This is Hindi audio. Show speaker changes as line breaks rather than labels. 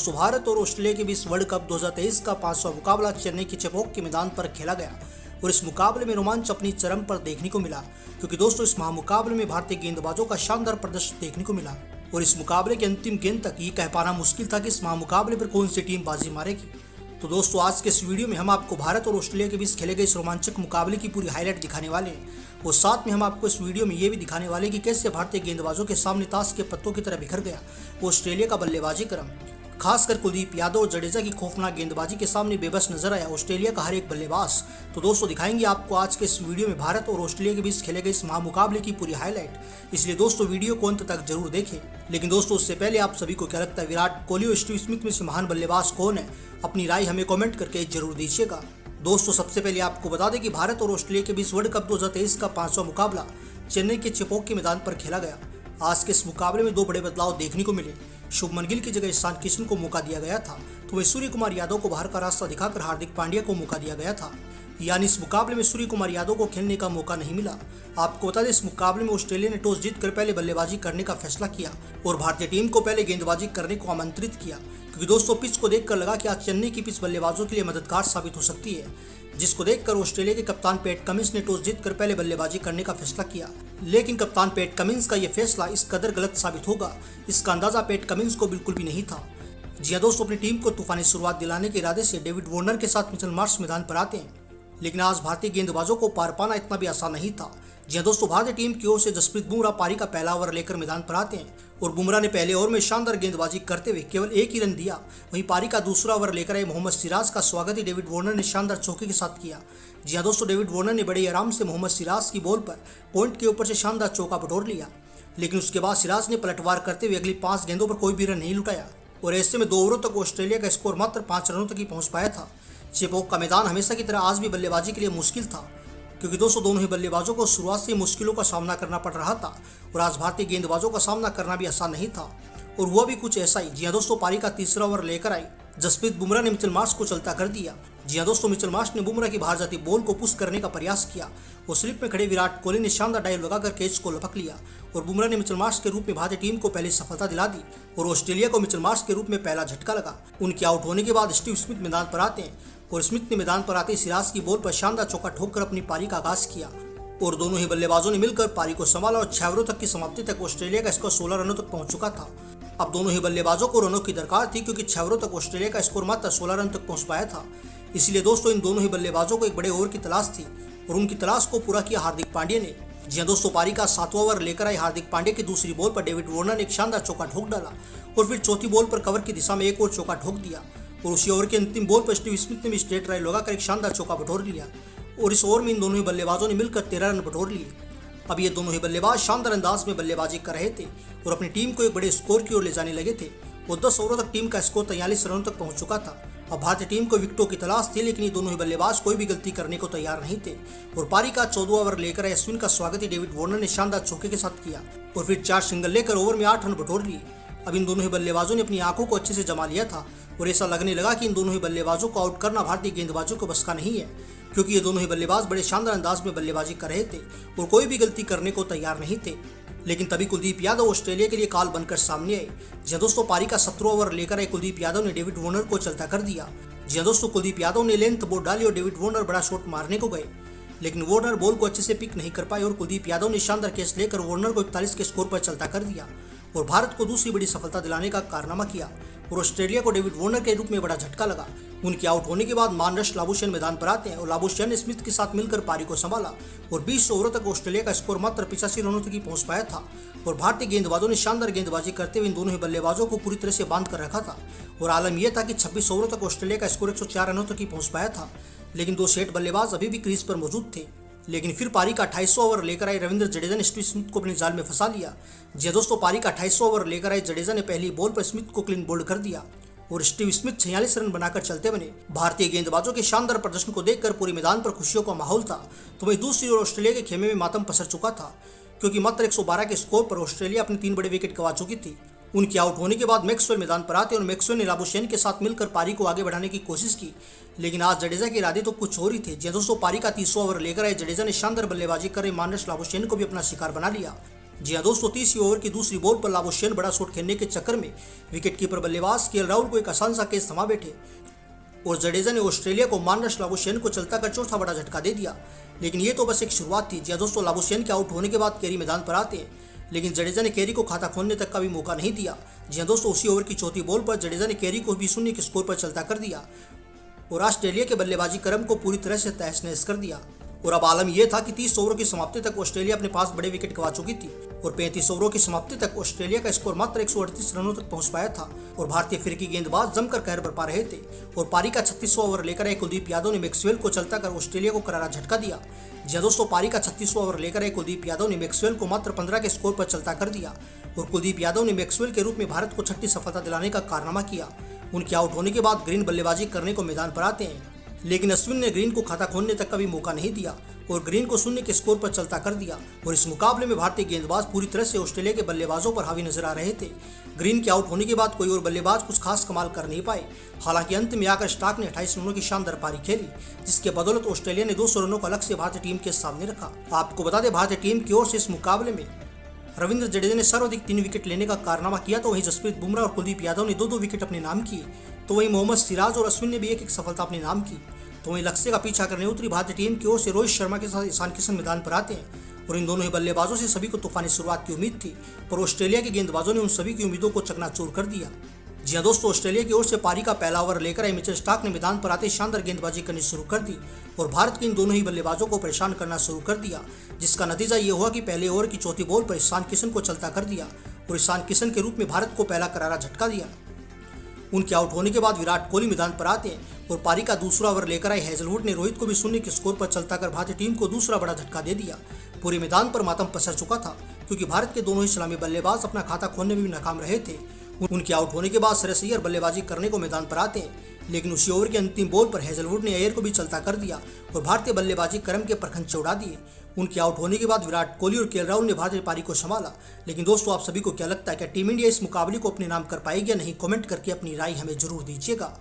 दोस्तों, भारत और ऑस्ट्रेलिया के बीच वर्ल्ड कप 2023 का 5वां मुकाबला चेन्नई के चेपॉक के मैदान पर खेला गया और इस मुकाबले में रोमांच अपनी चरम पर देखने को मिला, क्योंकि दोस्तों इस महामुकाबले में भारतीय गेंदबाजों का शानदार प्रदर्शन देखने को मिला और इस मुकाबले के अंतिम गेंद तक ये कह पाना मुश्किल था कि इस महामुकाबले पर कौन सी टीम बाजी मारेगी। तो दोस्तों, आज के इस वीडियो में हम आपको भारत और ऑस्ट्रेलिया के बीच खेले गए इस रोमांचक मुकाबले की पूरी हाईलाइट दिखाने वाले हैं और साथ में हम आपको इस वीडियो में ये भी दिखाने वाले हैं कि कैसे भारतीय गेंदबाजों के सामने ताश के पत्तों की तरह बिखर गया ऑस्ट्रेलिया का बल्लेबाजी क्रम। खासकर कुलदीप यादव और जडेजा की खौफनाक गेंदबाजी के सामने बेबस नजर आया ऑस्ट्रेलिया का हर एक बल्लेबाज। तो दोस्तों, दिखाएंगे आपको आज के इस वीडियो में भारत और ऑस्ट्रेलिया के बीच खेले गए इस महामुकाबले की पूरी हाईलाइट, इसलिए दोस्तों वीडियो को अंत तक जरूर देखें। लेकिन दोस्तों, उससे पहले आप सभी को क्या लगता है, विराट कोहली और स्टीव स्मिथ में से महान बल्लेबाज कौन है? अपनी राय हमें कॉमेंट करके जरूर दीजिएगा। दोस्तों, सबसे पहले आपको बता दें कि भारत और ऑस्ट्रेलिया के बीच वर्ल्ड कप 2023 का 5वां मुकाबला चेन्नई के चेपॉक के मैदान पर खेला गया। आज के इस मुकाबले में दो बड़े बदलाव देखने को मिले। शुभमन गिल की जगह ईशान किशन को मौका दिया गया था, तो वहीं सूर्य कुमार यादव को बाहर का रास्ता दिखाकर हार्दिक पांड्या को मौका दिया गया था। यानी इस मुकाबले में सूर्य कुमार यादव को खेलने का मौका नहीं मिला। आपको बता दें, इस मुकाबले में ऑस्ट्रेलिया ने टॉस जीतकर पहले बल्लेबाजी करने का फैसला किया और भारतीय टीम को पहले गेंदबाजी करने को आमंत्रित किया, क्योंकि दोस्तों पिच को देखकर लगा कि आज चेन्नई की पिच बल्लेबाजों के लिए मददगार साबित हो सकती है, जिसको देखकर ऑस्ट्रेलिया के कप्तान पैट कमिंस ने टॉस जीतकर पहले बल्लेबाजी करने का फैसला किया। लेकिन कप्तान पैट कमिंस का यह फैसला इस कदर गलत साबित होगा, इसका अंदाजा पैट कमिंस को बिल्कुल भी नहीं था। जी हां दोस्तों, अपनी टीम को तूफानी शुरुआत दिलाने के इरादे से डेविड वार्नर के साथ मिचेल मार्श मैदान पर आते हैं, लेकिन आज भारतीय गेंदबाजों को पार पाना इतना भी आसान नहीं था। जी हां दोस्तों, भारतीय टीम की ओर से जसप्रीत बुमराह पारी का पहला ओवर लेकर मैदान पर आते हैं और बुमराह ने पहले ओवर में शानदार गेंदबाजी करते हुए केवल एक ही रन दिया। वहीं पारी का दूसरा ओवर लेकर आए मोहम्मद सिराज का स्वागत ही डेविड वार्नर ने शानदार चौके के साथ किया। जी हां दोस्तों, डेविड वार्नर ने बड़े आराम से मोहम्मद सिराज की बॉल पर पॉइंट के ऊपर से शानदार चौका बटोर लिया, लेकिन उसके बाद सिराज ने पलटवार करते हुए अगली 5 गेंदों पर कोई भी रन नहीं लुटाया और ऐसे में 2 ओवरों तक ऑस्ट्रेलिया का स्कोर मात्र 5 रनों तक ही पहुंच पाया था। चेपॉक का मैदान हमेशा की तरह आज भी बल्लेबाजी के लिए मुश्किल था, क्योंकि दोस्तों दोनों ही बल्लेबाजों को शुरुआत से मुश्किलों का सामना करना पड़ रहा था और आज भारतीय गेंदबाजों का सामना करना भी आसान नहीं था और हुआ भी कुछ ऐसा ही। जी हां दोस्तों, पारी का तीसरा ओवर लेकर आई जसप्रीत बुमराह ने मिचेल मार्श को चलता कर दिया। जी हां दोस्तों, मिचेल मार्श ने बुमराह की बाहर जाती बॉल को पुश करने का प्रयास किया और स्लिप में खड़े विराट कोहली ने शानदार डाइव लगाकर कैच को लपक लिया और बुमराह ने मिचेल मार्श के रूप में भारतीय टीम को पहली सफलता दिला दी और ऑस्ट्रेलिया को मिचेल मार्श के रूप में पहला झटका लगा। उनके आउट होने के बाद स्टीव स्मिथ मैदान पर आते हैं और स्मिथ ने मैदान पर आते ही सिराज की बॉल पर शानदार चौका ठोककर अपनी पारी का आगाज किया और दोनों ही बल्लेबाजों ने मिलकर पारी को संभाला और 6 ओवरों तक की समाप्ति तक ऑस्ट्रेलिया का स्कोर 16 रनों तक पहुंच चुका था। अब दोनों ही बल्लेबाजों को रनों की दरकार थी, क्योंकि 6 ओवरों तक ऑस्ट्रेलिया का स्कोर मात्र 16 रन तक पहुंच पाया था। इसलिए दोस्तों इन दोनों ही बल्लेबाजों को एक बड़े ओवर की तलाश थी और उनकी तलाश को पूरा किया हार्दिक पांड्या ने। जी हां दोस्तों, पारी का 7वां ओवर लेकर आए हार्दिक पांड्या की दूसरी बॉल पर डेविड वार्नर ने एक शानदार चौका ठोक डाला और फिर चौथी बॉल पर कवर की दिशा में एक और चौका ठोक दिया और उसी ओवर की अंतिम बॉल पर स्टीव स्मिथ ने भी स्ट्रेट ड्राइव लगाकर एक शानदार चौका बटोर लिया और इस ओवर में इन दोनों ही बल्लेबाजों ने मिलकर 13 रन बटोर लिए। अब ये दोनों ही बल्लेबाज शानदार अंदाज में बल्लेबाजी कर रहे थे और अपनी टीम को एक बड़े स्कोर की ओर ले जाने लगे थे और 10 ओवरों तक टीम का स्कोर 43 रनों तक पहुंच चुका था। अब भारतीय टीम को विकेटों की तलाश थी, लेकिन ये दोनों ही बल्लेबाज कोई भी गलती करने को तैयार नहीं थे और पारी का 14वां ओवर लेकर आए अश्विन का स्वागत ही डेविड वार्नर ने शानदार चौके के साथ किया और फिर 4 सिंगल लेकर ओवर में 8 रन बटोर लिए। अब इन दोनों ही बल्लेबाजों ने अपनी आंखों को अच्छे से जमा लिया था और ऐसा लगने लगा कि इन दोनों ही बल्लेबाजों को आउट करना भारतीय गेंदबाजों को बस का नहीं है, क्योंकि ये दोनों ही बल्लेबाज बड़े शानदार अंदाज में बल्लेबाजी कर रहे थे और कोई भी गलती करने को तैयार नहीं थे। लेकिन तभी कुलदीप यादव ऑस्ट्रेलिया के लिए काल बनकर सामने आए। जी हां दोस्तों, पारी का 17वां ओवर लेकर आए कुलदीप यादव ने डेविड वार्नर को चलता कर दिया। जी हां दोस्तों, कुलदीप यादव ने लेंथ बॉल डाली और डेविड वार्नर बड़ा शॉट मारने को गए, लेकिन वार्नर बॉल को अच्छे से पिक नहीं कर पाए और कुलदीप यादव ने शानदार कैच लेकर वार्नर को 41 के स्कोर पर चलता कर दिया और भारत को दूसरी बड़ी सफलता दिलाने का कारनामा किया और ऑस्ट्रेलिया को डेविड वार्नर के रूप में बड़ा झटका लगा। उनके आउट होने के बाद मार्नस लाबुशेन मैदान पर आते हैं और लाबुशेन ने स्मिथ के साथ मिलकर पारी को संभाला और 20 ओवरों तक ऑस्ट्रेलिया का स्कोर मात्र 85 रनों तक ही पहुंच पाया था और भारतीय गेंदबाजों ने शानदार गेंदबाजी करते हुए इन दोनों ही बल्लेबाजों को पूरी तरह से बांध कर रखा था और आलम यह था कि 26 ओवरों तक ऑस्ट्रेलिया का स्कोर 104 रनों तक ही पहुंच पाया था, लेकिन 2 सेट बल्लेबाज अभी भी क्रीज पर मौजूद थे। लेकिन फिर पारी का 28वां ओवर लेकर आए रविंद्र जडेजा ने स्टीव स्मिथ को अपने जाल में फंसा लिया। जी दोस्तों, पारी का 28वां ओवर लेकर आए जडेजा ने पहली बॉल पर स्मिथ को क्लीन बोल्ड कर दिया और स्टीव स्मिथ 46 रन बनाकर चलते बने। भारतीय गेंदबाजों के शानदार प्रदर्शन को देखकर पूरे मैदान पर खुशियों का माहौल था, तो वहीं दूसरी ओर ऑस्ट्रेलिया के खेमे में मातम पसर चुका था, क्योंकि मात्र 112 के स्कोर पर ऑस्ट्रेलिया अपने 3 बड़े विकेट गंवा चुकी थी। उनके आउट होने के बाद मैक्सवेल मैदान पर आते और मैक्सवेल ने लाबुशेन के साथ मिलकर पारी को आगे बढ़ाने की कोशिश की, लेकिन आज जडेजा के इरादे तो कुछ और ही थे। जी दोस्तों, पारी का 30वां ओवर लेकर आए जडेजा ने शानदार बल्लेबाजी कर मार्नस लाबुशेन को भी अपना शिकार बना लिया जी हां दोस्तों, 30 ओवर की दूसरी बॉल पर लाबुशेन बड़ा शॉट खेलने के चक्कर में विकेटकीपर बल्लेबाज केएल राहुल को एक आसान सा कैच थमा बैठे और जडेजा ने ऑस्ट्रेलिया को मानरश लाबुशेन को चलता कर चौथा बड़ा झटका दे दिया। लेकिन ये तो बस एक शुरुआत थी। जी हां दोस्तों, लाबुशेन के आउट होने के बाद कैरी मैदान पर आते हैं, लेकिन जडेजा ने कैरी को खाता खोलने तक का भी मौका नहीं दिया। जी हां दोस्तों, उसी ओवर की चौथी बॉल पर जडेजा ने कैरी को भी 0 के स्कोर पर चलता कर दिया और ऑस्ट्रेलिया के बल्लेबाजी क्रम को पूरी तरह से तहस नहस कर दिया। और अब आलम यह था कि 30 ओवरों की समाप्ति तक ऑस्ट्रेलिया अपने पास बड़े विकेट गंवा चुकी थी और 35 ओवरों की समाप्ति तक ऑस्ट्रेलिया का स्कोर मात्र 138 रनों तक पहुंच पाया था और भारतीय फिरकी गेंदबाज जमकर कहर बरपा रहे थे। और पारी का 36वां ओवर लेकर आए कुलदीप यादव ने मैक्सवेल को चलता कर ऑस्ट्रेलिया को करारा झटका दिया। जी हां दोस्तों, पारी का 36वां ओवर लेकर आए कुलदीप यादव ने मैक्सवेल को मात्र 15 के स्कोर पर चलता कर दिया और कुलदीप यादव ने मैक्सवेल के रूप में भारत को 6ठी सफलता दिलाने का कारनामा किया। उनके आउट होने के बाद ग्रीन बल्लेबाजी करने को मैदान पर आते हैं, लेकिन अश्विन ने ग्रीन को खाता खोलने तक का भी मौका नहीं दिया और ग्रीन को 0 के स्कोर पर चलता कर दिया। और इस मुकाबले में भारतीय गेंदबाज पूरी तरह से ऑस्ट्रेलिया के बल्लेबाजों पर हावी नजर आ रहे थे। ग्रीन के आउट होने के बाद कोई और बल्लेबाज कुछ खास कमाल कर नहीं पाए। हालांकि अंत में आकर स्टार्क ने 28 रनों की शानदार पारी खेली, जिसके बदौलत ऑस्ट्रेलिया ने 200 रनों का लक्ष्य भारतीय टीम के सामने रखा। आपको बता दें, भारतीय टीम की ओर से इस मुकाबले में रविंद्र जडेजा ने सर्वाधिक 3 विकेट लेने का कारनामा किया, तो वहीं जसप्रीत बुमराह और कुलदीप यादव ने 2-2 विकेट अपने नाम किए। तो वहीं मोहम्मद सिराज और अश्विन ने भी एक सफलता अपने नाम की। तो वहीं लक्ष्य का पीछा करने उतरी भारतीय टीम की ओर से रोहित शर्मा के साथ ईशान किशन मैदान पर आते हैं और इन दोनों ही बल्लेबाजों से सभी को तूफानी शुरुआत की उम्मीद थी, पर ऑस्ट्रेलिया के गेंदबाजों ने उन सभी की उम्मीदों को चकनाचूर कर दिया। जी हां दोस्तों, ऑस्ट्रेलिया की ओर से पारी का पहला ओवर लेकर आए मिचेल स्टार्क ने मैदान पर आते शानदार गेंदबाजी करनी शुरू कर दी और भारत के इन दोनों ही बल्लेबाजों को परेशान करना शुरू कर दिया, जिसका नतीजा ये हुआ कि पहले ओवर की चौथी बॉल पर ईशान किशन को चलता कर दिया और ईशान किशन के रूप में भारत को पहला करारा झटका दिया। उनके आउट होने के बाद विराट कोहली मैदान पर आते हैं और पारी का दूसरा ओवर लेकर आए हेजलवुड ने रोहित को भी 0 के स्कोर पर चलता कर भारतीय टीम को दूसरा बड़ा झटका दे दिया। पूरे मैदान पर मातम पसर चुका था, क्योंकि भारत के दोनों ही सलामी बल्लेबाज अपना खाता खोलने में भी नाकाम रहे थे। उनके आउट होने के बाद श्रेयस अय्यर बल्लेबाजी करने को मैदान पर आते हैं, लेकिन उसी ओवर की अंतिम बॉल पर हेजलवुड ने अय्यर को भी चलता कर दिया और भारतीय बल्लेबाजी क्रम के परखंचे उड़ा दिए। उनके आउट होने के बाद विराट कोहली और केएल राहुल ने भारतीय पारी को संभाला। लेकिन दोस्तों, आप सभी को क्या लगता है, क्या टीम इंडिया इस मुकाबले को अपने नाम कर पाएगी या नहीं? कमेंट करके अपनी राय हमें जरूर दीजिएगा।